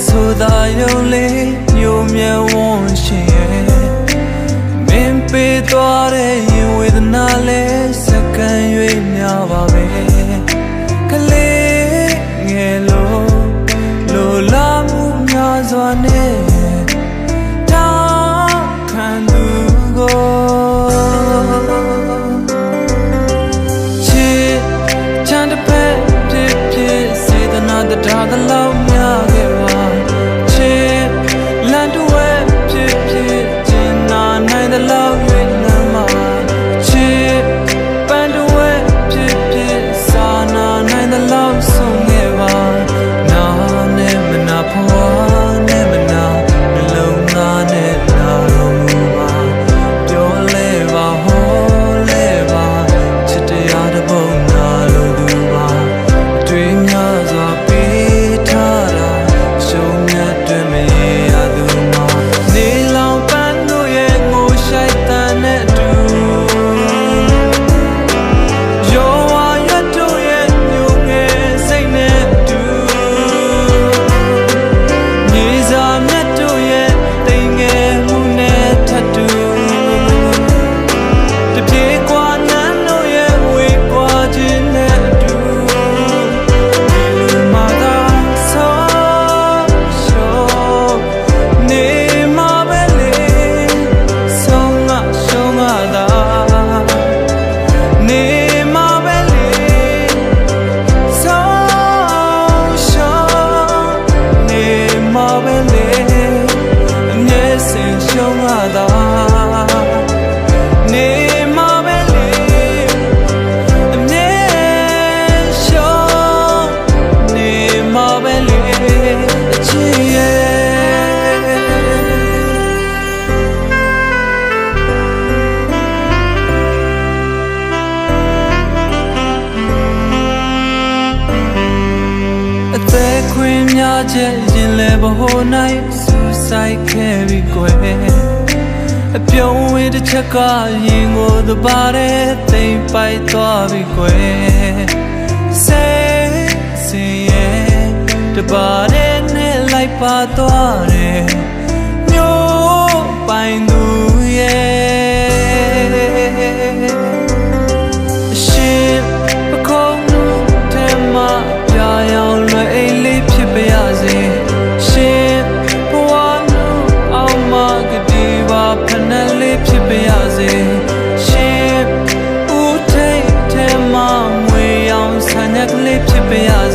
ဆိုတာရုံလေးမျိုးမြဝန်းရှင်ရဲ့မင်းပေးသွားတဲ့ရင်ဝေဒနာလေးစက္ကန့်၍များပါပဲကလေးငယ်လိုလာမှုများစွာနဲ့တောင်းခံသူကိုချစ်ချမ်းတစ်ဖက်ဖြစ်စေတနာတရားသလောက်များခဲ့ချက်ရင်လဲဘဟိုနိုင်စူဆိုင်ခဲ့ပြီးကွယ်အပြုံးဝေးတစ်ချက်ကရင်ကိုသဘာတဲ့တိမ်ပိုက်သွားပြီးကွယ်စိတ်ရဲ့တဘာတဲ့နဲ့လိုက်ပါသွားတယ်မျိုးပိုင်သူရဲ့အရှိပခုံးထဲမှာပြရောင်လွယ်အိမ်လေးဖြစ်ပါရစေရှင်ဘဝအောင်မကတိပါဖဏလေးဖြစ်ပါရစေရှင်ဦးထိတ်ထဲမှာငွေရောင်ဆန်ရကလေးဖြစ်ပါရစေ